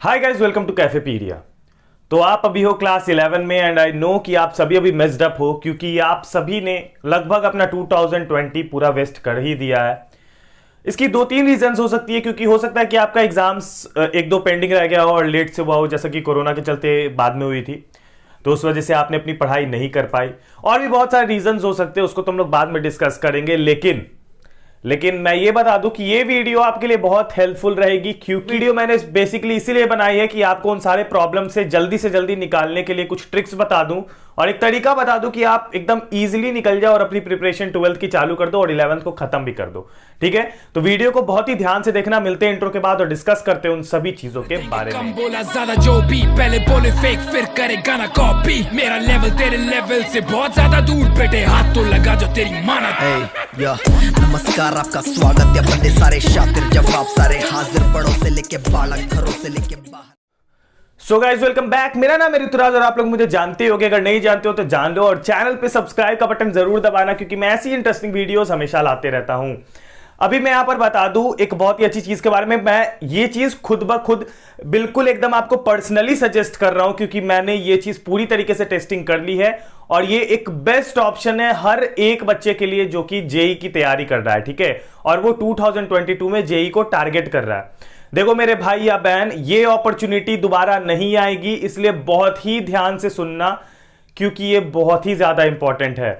Hi guys, welcome to Cafepedia. तो आप अभी हो क्लास 11 में एंड आई नो कि आप सभी अभी मेस्ड अप हो क्योंकि आप सभी ने लगभग अपना 2020 पूरा वेस्ट कर ही दिया है। इसकी दो तीन रीजंस हो सकती है, क्योंकि हो सकता है कि आपका एग्जाम्स एक दो पेंडिंग रह गया हो और लेट से हुआ हो, जैसा कि कोरोना के चलते बाद में हुई थी, तो उस वजह से आपने अपनी पढ़ाई नहीं कर पाई। और भी बहुत सारे रीजंस हो सकते हैं, उसको तुम लोग बाद में डिस्कस करेंगे। लेकिन मैं ये बता दूं कि ये वीडियो आपके लिए बहुत हेल्पफुल रहेगी, क्योंकि वीडियो मैंने बेसिकली इसीलिए बनाई है कि आपको उन सारे प्रॉब्लम से जल्दी निकालने के लिए कुछ ट्रिक्स बता दूं और एक तरीका बता दूं कि आप एकदम इजीली निकल जाओ और अपनी प्रिपरेशन 12th की चालू कर दो और 11th को खत्म भी कर दो। ठीक है, तो वीडियो को बहुत ही ध्यान से देखना। मिलते हैं इंट्रो के बाद और डिस्कस करते हैं उन सभी चीजों के बारे में। बोला ज्यादा जो भी पहले बोले फेक फिर करे गाना कॉपी। मेरा लेवल तेरे लेवल से बहुत ज्यादा दूर, बेटे हाथ तो लगा जो तेरी माना। नमस्कार, आपका स्वागत है। बंदे सारे शातिर, जवाब सारे हाजिर, बड़ों से लेके बालक, घरों से लेके बाहर। So guys, welcome back. मेरा नाम है ऋतुराज और आप लोग मुझे जानते होंगे। अगर नहीं जानते हो तो जान लो और चैनल पे सब्सक्राइब का बटन जरूर दबाना, क्योंकि मैं ऐसी इंटरेस्टिंग वीडियोस हमेशा लाते रहता हूं। अभी मैं यहां पर बता दूं एक बहुत ही अच्छी चीज के बारे में। मैं ये चीज खुद ब खुद बिल्कुल एकदम आपको पर्सनली सजेस्ट कर रहा हूं, क्योंकि मैंने ये चीज पूरी तरीके से टेस्टिंग कर ली है और ये एक बेस्ट ऑप्शन है हर एक बच्चे के लिए जो कि जेई की तैयारी कर रहा है। ठीक है, और वो 2022 में जेई को टारगेट कर रहा है। देखो मेरे भाई या बहन, ये अपॉर्चुनिटी दोबारा नहीं आएगी, इसलिए बहुत ही ध्यान से सुनना, क्योंकि ये बहुत ही ज्यादा इंपॉर्टेंट है।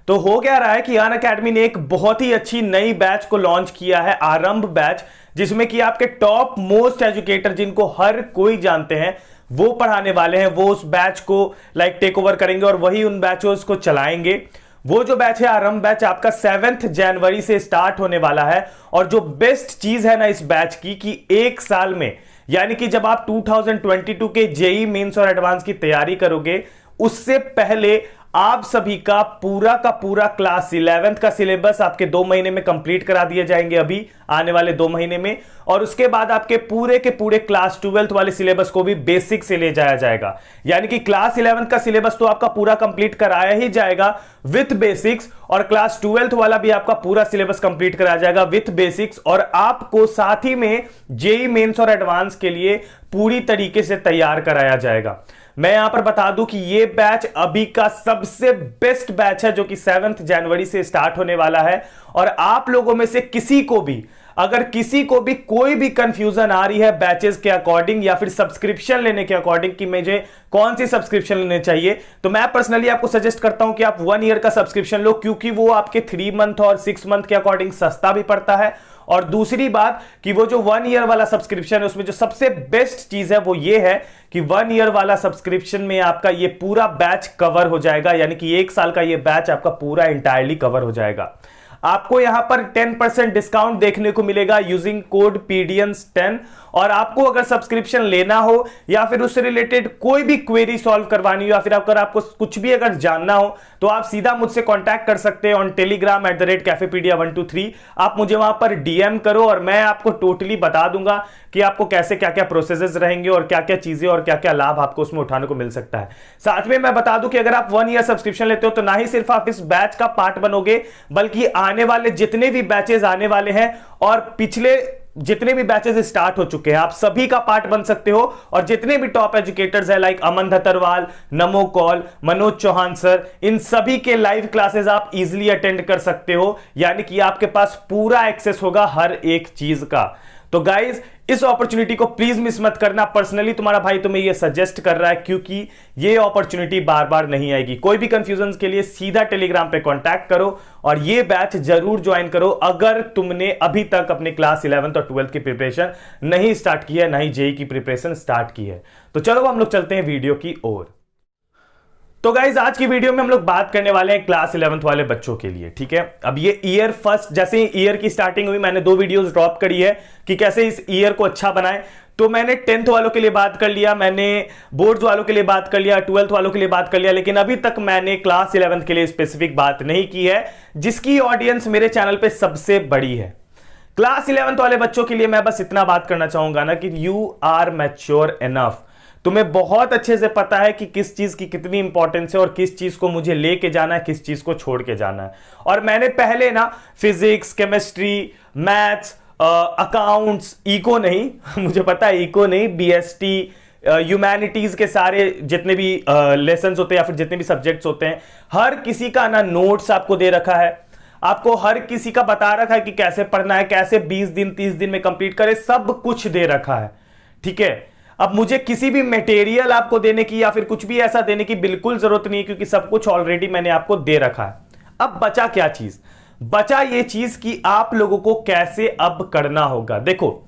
तो हो क्या रहा है कि अनअकैडमी ने एक बहुत ही अच्छी नई बैच को लॉन्च किया है, आरंभ बैच, जिसमें कि आपके टॉप मोस्ट एजुकेटर जिनको हर कोई जानते हैं वो पढ़ाने वाले हैं। वो उस बैच को टेक ओवर करेंगे और वही उन बैचों को चलाएंगे। वो जो बैच है आरंभ बैच, आपका 7 जनवरी से स्टार्ट होने वाला है। और जो बेस्ट चीज है ना इस बैच की, कि एक साल में, यानी कि जब आप 2022 के जेई मेंस और एडवांस की तैयारी करोगे, उससे पहले आप सभी का पूरा क्लास 11th का सिलेबस आपके 2 महीने में कंप्लीट करा दिए जाएंगे, अभी आने वाले 2 महीने में। और उसके बाद आपके पूरे के पूरे क्लास 12th वाले सिलेबस को भी बेसिक से ले जाया जाएगा। यानी कि क्लास 11th का सिलेबस तो आपका पूरा कंप्लीट कराया ही जाएगा विथ बेसिक्स, और क्लास 12th वाला भी आपका पूरा सिलेबस कंप्लीट कराया जाएगा विथ बेसिक्स। और आपको साथ ही में जेई मेंस और एडवांस के लिए पूरी तरीके से तैयार कराया जाएगा। मैं यहां पर बता दूं कि यह बैच अभी का सबसे बेस्ट बैच है, जो कि 7 जनवरी से स्टार्ट होने वाला है। और आप लोगों में से किसी को भी, अगर किसी को भी कोई भी कंफ्यूजन आ रही है बैचेस के अकॉर्डिंग या फिर सब्सक्रिप्शन लेने के अकॉर्डिंग कि मुझे कौन सी सब्सक्रिप्शन लेने चाहिए, तो मैं पर्सनली आपको सजेस्ट करता हूं कि आप 1 ईयर का सब्सक्रिप्शन लो, क्योंकि वो आपके 3 मंथ और 6 मंथ के अकॉर्डिंग सस्ता भी पड़ता है। और दूसरी बात कि वो जो 1 ईयर वाला सब्सक्रिप्शन है, उसमें जो सबसे बेस्ट चीज है वो ये है कि 1 ईयर वाला सब्सक्रिप्शन में आपका ये पूरा बैच कवर हो जाएगा। यानी कि 1 साल का ये बैच आपका पूरा इंटायरली कवर हो जाएगा। आपको यहां पर 10% डिस्काउंट देखने को मिलेगा यूजिंग कोड PDIANS10। और आपको अगर सब्सक्रिप्शन लेना हो या फिर उससे रिलेटेड कोई भी क्वेरी सॉल्व करवानी हो या फिर अगर आपको कुछ भी अगर जानना हो, तो आप सीधा मुझसे कांटेक्ट कर सकते हैं ऑन टेलीग्राम @cafepedia123। आप मुझे वहां पर DM करो और मैं आपको टोटली बता दूंगा कि आपको कैसे क्या क्या प्रोसेसेस रहेंगे और क्या क्या चीजें और क्या क्या लाभ आपको उसमें उठाने को मिल सकता है। साथ में मैं बता दूं कि अगर आप 1 ईयर सब्सक्रिप्शन लेते हो तो ना ही सिर्फ आप इस बैच का पार्ट बनोगे, बल्कि आने वाले जितने भी बैचेस आने वाले हैं और पिछले जितने भी बैचेस स्टार्ट हो चुके हैं, आप सभी का पार्ट बन सकते हो। और जितने भी टॉप एजुकेटर्स हैं लाइक अमन धतरवाल, नमो कौल, मनोज चौहान सर, इन सभी के लाइव क्लासेस आप इजीली अटेंड कर सकते हो। यानी कि आपके पास पूरा एक्सेस होगा हर एक चीज का। तो गाइज, इस अपॉर्चुनिटी को प्लीज मिस मत करना। पर्सनली तुम्हारा भाई तुम्हें यह सजेस्ट कर रहा है, क्योंकि यह अपॉर्चुनिटी बार बार नहीं आएगी। कोई भी कंफ्यूजन के लिए सीधा टेलीग्राम पे कांटेक्ट करो और यह बैच जरूर ज्वाइन करो, अगर तुमने अभी तक अपने क्लास 11th और 12th की प्रिपरेशन नहीं स्टार्ट की है, नहीं जेई की प्रिपरेशन स्टार्ट की है। तो चलो हम लोग चलते हैं वीडियो की ओर। तो गाइज, आज की वीडियो में हम लोग बात करने वाले हैं क्लास 11th वाले बच्चों के लिए। ठीक है, अब ये ईयर फर्स्ट, जैसे ही ईयर की स्टार्टिंग हुई, मैंने 2 वीडियोस ड्रॉप करी है कि कैसे इस ईयर को अच्छा बनाएं। तो मैंने 10th वालों के लिए बात कर लिया, मैंने बोर्ड्स वालों के लिए बात कर लिया, 12th वालों के लिए बात कर लिया, लेकिन अभी तक मैंने क्लास 11th के लिए स्पेसिफिक बात नहीं की है, जिसकी ऑडियंस मेरे चैनल पे सबसे बड़ी है। क्लास 11th वाले बच्चों के लिए मैं बस इतना बात करना चाहूंगा ना कि यू आर मैच्योर एनफ। तुम्हें बहुत अच्छे से पता है कि किस चीज की कितनी इंपॉर्टेंस है और किस चीज को मुझे लेके जाना है, किस चीज को छोड़ के जाना है। और मैंने पहले ना physics, chemistry, maths accounts, eco नहीं मुझे पता है इको नहीं, बीएसटी, ह्यूमैनिटीज के सारे जितने भी लेसन्स होते हैं या फिर जितने भी सब्जेक्ट्स होते हैं, हर किसी का ना नोट्स आपको दे रखा है, आपको हर किसी का बता रखा है कि कैसे पढ़ना है, कैसे 20 दिन 30 दिन में कंप्लीट करे, सब कुछ दे रखा है। ठीक है, अब मुझे किसी भी मटेरियल आपको देने की या फिर कुछ भी ऐसा देने की बिल्कुल जरूरत नहीं है, क्योंकि सब कुछ ऑलरेडी मैंने आपको दे रखा है। अब बचा क्या चीज? बचा ये चीज कि आप लोगों को कैसे अब करना होगा। देखो,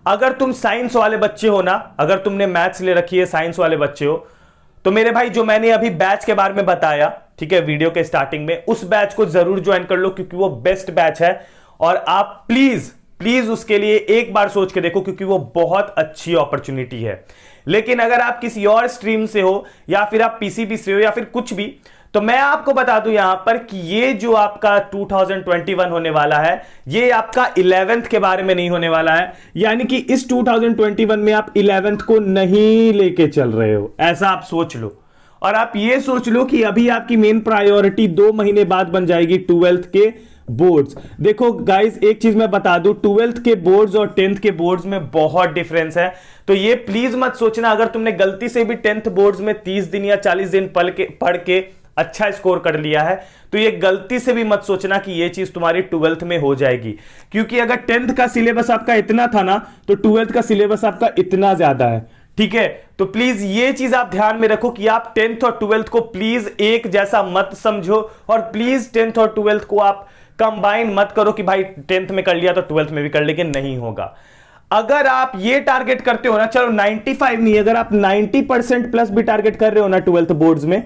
अगर तुम साइंस वाले बच्चे हो ना, अगर तुमने मैथ्स ले रखी है, साइंस वाले बच्चे हो, तो मेरे भाई जो मैंने अभी बैच के बारे में बताया, ठीक है, वीडियो के स्टार्टिंग में, उस बैच को जरूर ज्वाइन कर लो, क्योंकि वो बेस्ट बैच है। और आप प्लीज प्लीज उसके लिए एक बार सोच के देखो, क्योंकि वो बहुत अच्छी अपॉर्चुनिटी है। लेकिन अगर आप किसी और स्ट्रीम से हो या फिर आप पीसीबी से हो या फिर कुछ भी, तो मैं आपको बता दूं यहां पर कि ये जो आपका 2021 होने वाला है, ये आपका 11th के बारे में नहीं होने वाला है। यानी कि इस 2021 में आप 11th को नहीं लेके चल रहे हो, ऐसा आप सोच लो। और आप ये सोच लो कि अभी आपकी मेन प्रायोरिटी 2 महीने बाद बन जाएगी 12th के बोर्ड्स। देखो गाइस, एक चीज मैं बता दूं, 12th के बोर्ड्स और 10th के बोर्ड्स में बहुत डिफरेंस है। तो ये प्लीज मत सोचना अगर तुमने गलती से भी 10th बोर्ड्स में 30 दिन या 40 दिन पढ़ के अच्छा स्कोर कर लिया है, तो ये गलती से भी मत सोचना कि ये चीज तुम्हारी 12th में हो जाएगी। क्योंकि अगर 10th का सिलेबस आपका इतना था ना, तो 12th का सिलेबस आपका इतना ज्यादा है। ठीक है, तो प्लीज ये चीज आप ध्यान में रखो कि आप 10th और 12th को प्लीज एक जैसा मत समझो, और प्लीज 10th और 12th को आप कंबाइन मत करो कि भाई 10th में कर लिया तो 12th में भी कर, लेकिन नहीं होगा। अगर आप ये टारगेट करते हो ना, चलो 95 नहीं, अगर आप 90% प्लस भी टारगेट कर रहे हो ना 12th बोर्ड्स में,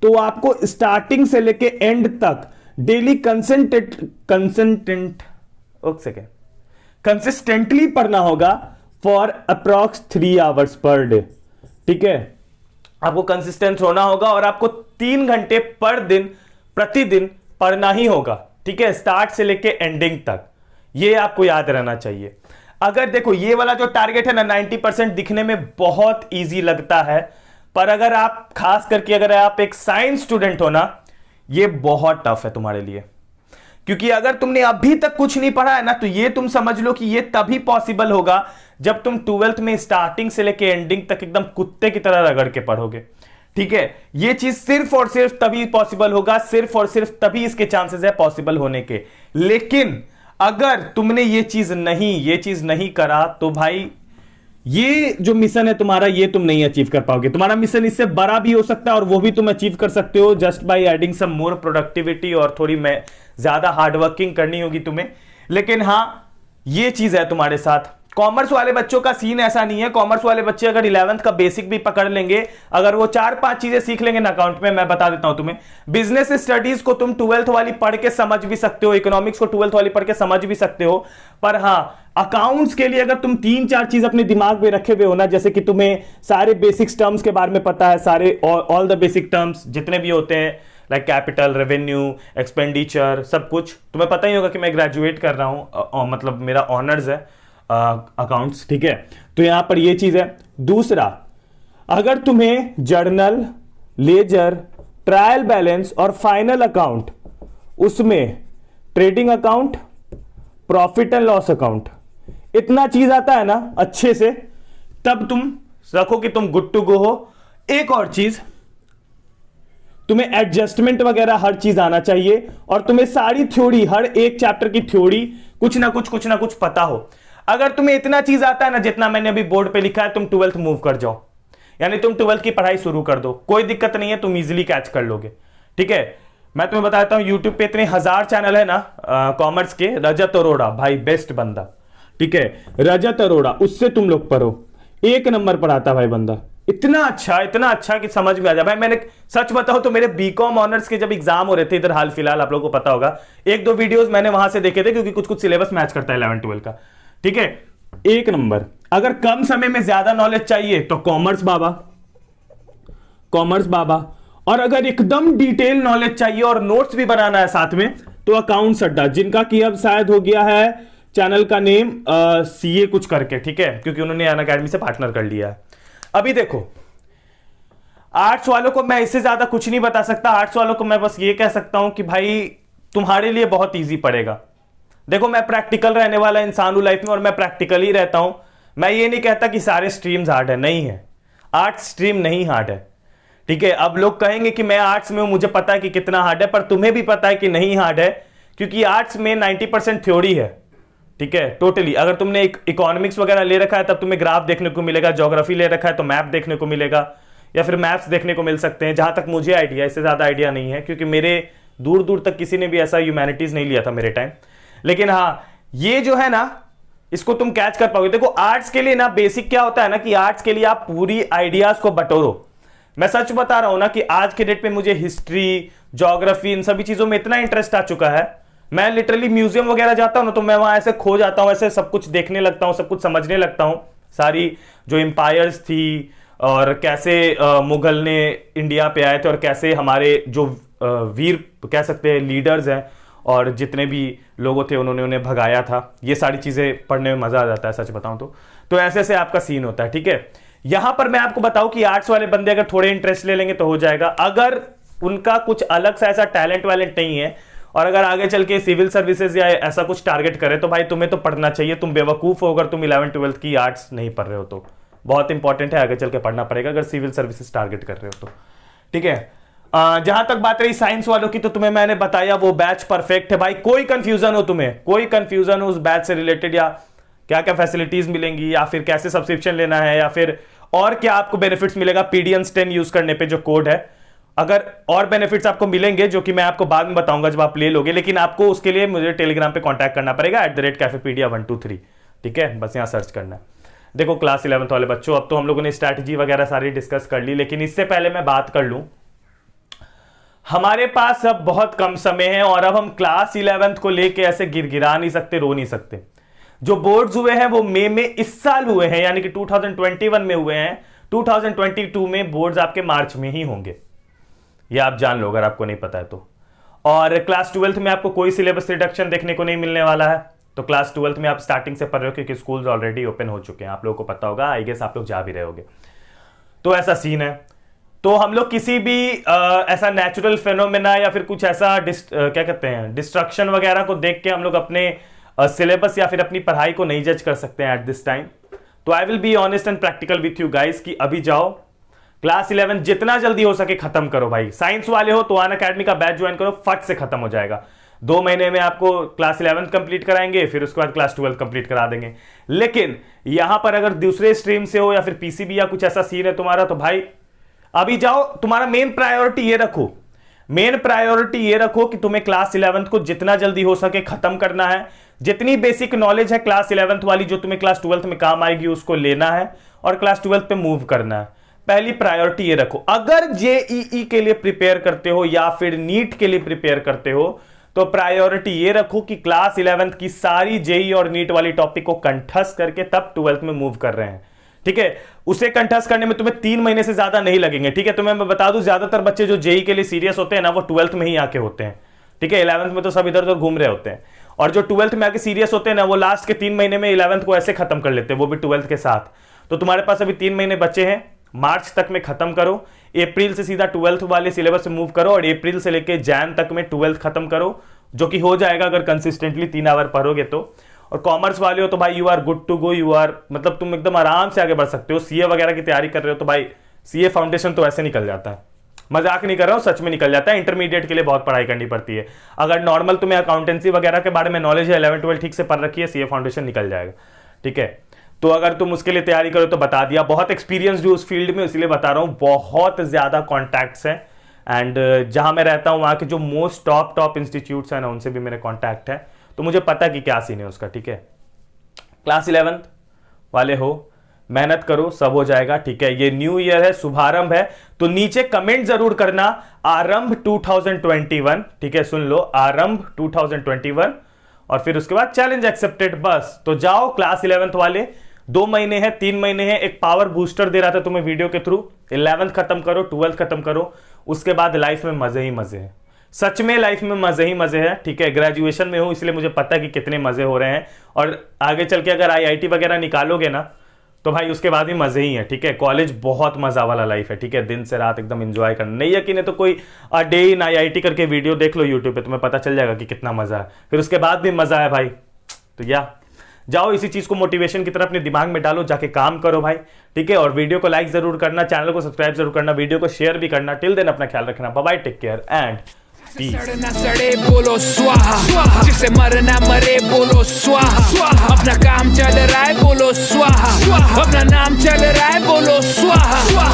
तो आपको स्टार्टिंग से लेके एंड तक डेली कंसिस्टेंटली पढ़ना होगा for approx 3 hours per day. ठीक है, आपको कंसिस्टेंट होना होगा और आपको 3 घंटे पर दिन प्रतिदिन पढ़ना ही होगा। ठीक है, स्टार्ट से लेके एंडिंग तक, ये आपको याद रहना चाहिए। अगर देखो ये वाला जो टारगेट है ना, 90% दिखने में बहुत इजी लगता है, पर अगर आप खास करके अगर आप एक साइंस स्टूडेंट हो ना, ये बहुत टफ है तुम्हारे लिए। क्योंकि अगर तुमने अभी तक कुछ नहीं पढ़ा है ना, तो ये तुम समझ लो कि ये तभी पॉसिबल होगा जब तुम 12th में स्टार्टिंग से लेके एंडिंग तक एकदम कुत्ते की तरह रगड़ के पढ़ोगे। ठीक है, ये चीज सिर्फ और सिर्फ तभी पॉसिबल होगा, सिर्फ और सिर्फ तभी इसके चांसेस है पॉसिबल होने के। लेकिन अगर तुमने ये चीज नहीं करा, तो भाई ये जो मिशन है तुम्हारा, ये तुम नहीं अचीव कर पाओगे। तुम्हारा मिशन इससे बड़ा भी हो सकता है, और वो भी तुम अचीव कर सकते हो just by adding some more productivity, और थोड़ी में ज्यादा हार्डवर्किंग करनी होगी तुम्हें। लेकिन हां, ये चीज है तुम्हारे साथ। कॉमर्स वाले बच्चों का सीन ऐसा नहीं है। कॉमर्स वाले बच्चे अगर 11th का बेसिक भी पकड़ लेंगे, अगर वो 4-5 चीजें सीख लेंगे ना अकाउंट में, मैं बता देता हूं तुम्हें, बिजनेस स्टडीज को तुम 12th वाली पढ़ के समझ भी सकते हो, इकोनॉमिक्स को 12th वाली पढ़ के समझ भी सकते हो। पर हां, अकाउंट्स के लिए अगर तुम 3-4 चीज अपने दिमाग में रखे हुए हो ना, जैसे कि तुम्हें सारे बेसिक्स टर्म्स के बारे में पता है, सारे ऑल द बेसिक टर्म्स जितने भी होते हैं, लाइक कैपिटल, रेवेन्यू, एक्सपेंडिचर, सब कुछ तुम्हें पता ही होगा कि मैं ग्रेजुएट कर रहा हूं, मतलब मेरा ऑनर्स है अकाउंट्स। ठीक है, तो यहां पर ये चीज है। दूसरा, अगर तुम्हें जर्नल, लेजर, ट्रायल बैलेंस और फाइनल अकाउंट, उसमें trading account, profit and loss account, इतना चीज आता है ना अच्छे से, तब तुम रखो कि तुम गुड टू गो हो। एक और चीज, तुम्हें एडजस्टमेंट वगैरह हर चीज आना चाहिए, और तुम्हें सारी थ्योरी, हर एक चैप्टर की थ्योरी कुछ ना कुछ पता हो। अगर तुम्हें इतना चीज आता है ना जितना मैंने अभी बोर्ड पे लिखा है, तुम 12th मूव कर जाओ, यानी तुम 12th की पढ़ाई शुरू कर दो, कोई दिक्कत नहीं है, तुम इजीली कैच कर लोगे। ठीक है, मैं तुम्हें बताता हूं, यूट्यूब पे इतने 1000 चैनल है ना कॉमर्स के। रजत अरोड़ा भाई बेस्ट बंदा, ठीक है, रजत अरोड़ा, उससे तुम लोग पढ़ो, 1 नंबर पढ़ाता भाई बंदा, इतना अच्छा कि समझ में आ जाए। भाई मैंने सच बताऊं तो मेरे बीकॉम ऑनर्स के जब एग्जाम हो रहे थे इधर हाल फिलहाल, आप लोगों को पता होगा, 1-2 वीडियोस मैंने वहां से देखे थे, क्योंकि कुछ सिलेबस मैच करता है 11-12 का। ठीक है, 1 नंबर। अगर कम समय में ज्यादा नॉलेज चाहिए तो कॉमर्स बाबा, और अगर एकदम डिटेल नॉलेज चाहिए और नोट्स भी बनाना है साथ में, तो अकाउंट्स अड्डा, जिनका कि अब शायद हो गया है चैनल का नेम सीए कुछ करके। ठीक है, क्योंकि उन्होंने अनअकैडमी से पार्टनर कर लिया है। अभी देखो, आर्ट्स वालों को मैं इससे ज्यादा कुछ नहीं बता सकता। आर्ट्स वालों को मैं बस ये कह सकता हूं कि भाई तुम्हारे लिए बहुत इजी पड़ेगा, देखो मैं प्रैक्टिकल रहने वाला इंसान हूं लाइफ में और मैं प्रैक्टिकल ही रहता हूं। मैं ये नहीं कहता कि सारे स्ट्रीम्स हार्ड है, नहीं है, आर्ट्स स्ट्रीम नहीं हार्ड है, ठीक है। अब लोग कहेंगे कि मैं आर्ट्स में हूं, मुझे पता है कि कितना हार्ड है, पर तुम्हें भी पता है कि नहीं हार्ड है, क्योंकि आर्ट्स में 90% थ्योरी है, ठीक है, टोटली। अगर तुमने इकोनॉमिक्स वगैरह ले रखा है तब तुम्हें ग्राफ देखने को मिलेगा, ज्योग्राफी ले रखा है तो मैप देखने को मिलेगा, या फिर मैप्स देखने को मिल सकते हैं, जहां तक मुझे आइडिया, इससे ज्यादा आइडिया नहीं है, क्योंकि मेरे दूर दूर तक किसी ने भी ऐसा ह्यूमैनिटीज नहीं लिया था मेरे टाइम। लेकिन हाँ, ये जो है ना, इसको तुम कैच कर पाओगे। देखो आर्ट्स के लिए ना बेसिक क्या होता है ना, कि आर्ट्स के लिए आप पूरी आइडियाज को बटोरो। मैं सच बता रहा हूं ना कि आज के डेट पे मुझे हिस्ट्री, ज्योग्राफी, इन सभी चीजों में इतना इंटरेस्ट आ चुका है, मैं लिटरली म्यूजियम वगैरह जाता हूं ना तो मैं वहां ऐसे खो जाता हूं, ऐसे सब कुछ देखने लगता हूं, सब कुछ समझने लगता हूं, सारी जो एम्पायर्स थी और कैसे मुगल ने इंडिया पे आए थे और कैसे हमारे जो वीर कह सकते हैं लीडर्स हैं और जितने भी लोगों थे उन्होंने उन्हें भगाया था, ये सारी चीजें पढ़ने में मजा आ जाता है सच बताऊं तो ऐसे ऐसे आपका सीन होता है, ठीक है। यहां पर मैं आपको बताऊं कि आर्ट्स वाले बंदे अगर थोड़े इंटरेस्ट ले लेंगे तो हो जाएगा। अगर उनका कुछ अलग सा ऐसा टैलेंट वैलेंट नहीं है और अगर आगे चल के सिविल सर्विसेज या ऐसा कुछ टारगेट करे तो भाई तुम्हें तो पढ़ना चाहिए। तुम बेवकूफ हो अगर तुम 11th-12th की आर्ट्स नहीं पढ़ रहे हो तो, बहुत इंपॉर्टेंट है, आगे चल के पढ़ना पड़ेगा अगर सिविल सर्विसेज टारगेट कर रहे हो तो, ठीक है। जहां तक बात रही साइंस वालों की तो तुम्हें मैंने बताया वो बैच परफेक्ट है भाई। कोई कंफ्यूजन हो तुम्हें, कोई कंफ्यूजन हो उस बैच से रिलेटेड, या क्या क्या फैसिलिटीज मिलेंगी, या फिर कैसे सब्सक्रिप्शन लेना है, या फिर और क्या आपको बेनिफिट्स मिलेगा PDNS 10 यूज करने पे जो कोड है, अगर और बेनिफिट्स आपको मिलेंगे जो कि मैं आपको बाद में बताऊंगा जब आप ले लोगे, लेकिन आपको उसके लिए मुझे टेलीग्राम पे कांटेक्ट करना पड़ेगा @cafepedia123, ठीक है, बस यहां सर्च करना है। देखो क्लास 11th वाले बच्चों, अब तो हम लोगों ने स्ट्रैटेजी वगैरह सारी डिस्कस कर ली, लेकिन इससे पहले मैं बात कर लूं, हमारे पास अब बहुत कम समय है और अब हम क्लास 11th को लेके ऐसे गिरगिरा नहीं सकते, रो नहीं सकते। जो बोर्ड्स हुए हैं वो मई में इस साल हुए हैं, यानी कि 2021 में हुए हैं, 2022 में बोर्ड्स आपके मार्च में ही होंगे, ये आप जान लो अगर आपको नहीं पता है तो। और क्लास 12th में आपको कोई सिलेबस रिडक्शन देखने को नहीं मिलने वाला है, तो क्लास 12th में आप स्टार्टिंग से पढ़ रहे हो क्योंकि स्कूल्स ऑलरेडी ओपन हो चुके हैं, आप लोगों को पता होगा, आई गेस आप लोग जा भी रहे होगे, तो ऐसा सीन है। तो हम लोग किसी भी ऐसा नेचुरल फेनोमेना या फिर कुछ ऐसा क्या कहते हैं डिस्ट्रक्शन वगैरह को देख के हम लोग अपने सिलेबस या फिर अपनी पढ़ाई को नहीं जज कर सकते हैं एट दिस टाइम। तो I will be honest and practical with you guys कि अभी जाओ क्लास 11 जितना जल्दी हो सके खत्म करो भाई। साइंस वाले हो तो अनअकैडमी का बैच ज्वाइन करो, फट से खत्म हो जाएगा, 2 महीने में आपको क्लास 11 कंप्लीट कराएंगे, फिर उसके बाद क्लास 12 कंप्लीट करा देंगे। लेकिन यहां पर अगर दूसरे स्ट्रीम से हो या फिर पीसीबी या कुछ ऐसा सीन है तुम्हारा, तो भाई अभी जाओ, तुम्हारा मेन प्रायोरिटी ये रखो, मेन प्रायोरिटी ये रखो कि तुम्हें क्लास 11th को जितना जल्दी हो सके खत्म करना है। जितनी बेसिक नॉलेज है क्लास 11th वाली जो तुम्हें क्लास 12th में काम आएगी उसको लेना है और क्लास 12th पे मूव करना है। पहली प्रायोरिटी ये रखो। अगर जेईई के लिए प्रिपेयर करते हो या फिर नीट के लिए प्रिपेयर करते हो तो प्रायोरिटी ये रखो कि क्लास 11th की सारी जेई और नीट वाली टॉपिक को कंठस्थ करके तब 12th में मूव कर रहे हैं, ठीक है। उसे कंठस्थ करने में तुम्हें 3 महीने से ज्यादा नहीं लगेंगे, ठीक है। तुम्हें मैं बता दूं ज्यादातर बच्चे जो जेई के लिए सीरियस होते हैं ना वो 12th में ही आके होते हैं, ठीक है। 11th में तो सब इधर उधर घूम रहे होते हैं, और जो 12th में आके सीरियस होते हैं ना वो लास्ट के 3 महीने में 11th को ऐसे खत्म कर लेते हैं, वो भी 12th के साथ। तो तुम्हारे पास अभी 3 महीने बचे हैं, मार्च तक में खत्म करो, अप्रैल से सीधा 12th वाले सिलेबस में मूव करो और अप्रैल से लेके जैन तक में 12th खत्म करो, जो कि हो जाएगा अगर कंसिस्टेंटली 3 आवर पढ़ोगे तो। और कॉमर्स वाले हो तो भाई you are good to go, you are मतलब तुम एकदम आराम से आगे बढ़ सकते हो। सीए वगैरह की तैयारी कर रहे हो तो भाई सीए फाउंडेशन तो ऐसे निकल जाता है, मजाक नहीं कर रहा हूं, सच में निकल जाता है। इंटरमीडिएट के लिए बहुत पढ़ाई करनी पड़ती है। अगर नॉर्मल तुम्हें अकाउंटेंसी वगैरह के बारे में नॉलेज है, 11th-12th ठीक से पढ़ रखी है, सीए फाउंडेशन निकल जाएगा, ठीक है। तो अगर तुम उसके लिए तैयारी करो तो बता दिया, बहुत एक्सपीरियंस उस फील्ड में, इसलिए बता रहा हूं, बहुत ज्यादा कॉन्टैक्ट्स हैं। एंड जहां मैं रहता हूं वहां के जो मोस्ट टॉप इंस्टीट्यूट्स हैं ना उनसे भी मेरे कॉन्टैक्ट है, तो मुझे पता है कि क्या सीन है उसका, ठीक है। क्लास 11th वाले हो, मेहनत करो, सब हो जाएगा, ठीक है। ये न्यू ईयर है, शुभारंभ है, तो नीचे कमेंट जरूर करना आरंभ 2021, ठीक है, सुन लो, आरंभ 2021, और फिर उसके बाद चैलेंज एक्सेप्टेड, बस। तो जाओ क्लास 11th वाले, 2 महीने हैं, 3 महीने हैं, एक पावर बूस्टर दे रहा था तुम्हें वीडियो के थ्रू। 11th खत्म करो, 12th खत्म करो, उसके बाद लाइफ में मजे ही मजे हैं, सच में लाइफ में मजे ही मजे हैं, ठीक है। ग्रेजुएशन में हूं इसलिए मुझे पता है कि कितने मजे हो रहे हैं, और आगे चल के अगर आईआईटी वगैरह निकालोगे ना तो भाई उसके बाद भी मजे ही है, ठीक है। कॉलेज बहुत मजा वाला लाइफ है, ठीक है। दिन से रात एकदम एंजॉय करना, नहीं यकीन है तो कोई अ डे इन IIT करके वीडियो देख लो यूट्यूब पे, तुम्हें पता चल जाएगा कि कितना मजा है। फिर उसके बाद भी मजा है भाई। तो जाओ इसी चीज को मोटिवेशन की तरह अपने दिमाग में डालो, जाके काम करो भाई, ठीक है। और वीडियो को लाइक जरूर करना, चैनल को सब्सक्राइब जरूर करना, वीडियो को शेयर भी करना। टिल देन अपना ख्याल रखना, bye bye, take care and सड़ना सड़े बोलो स्वाहा, जिसे मरना मरे बोलो स्वाहा। अपना काम चल रहा है बोलो स्वाहा, अपना नाम चल रहा है बोलो स्वाहा।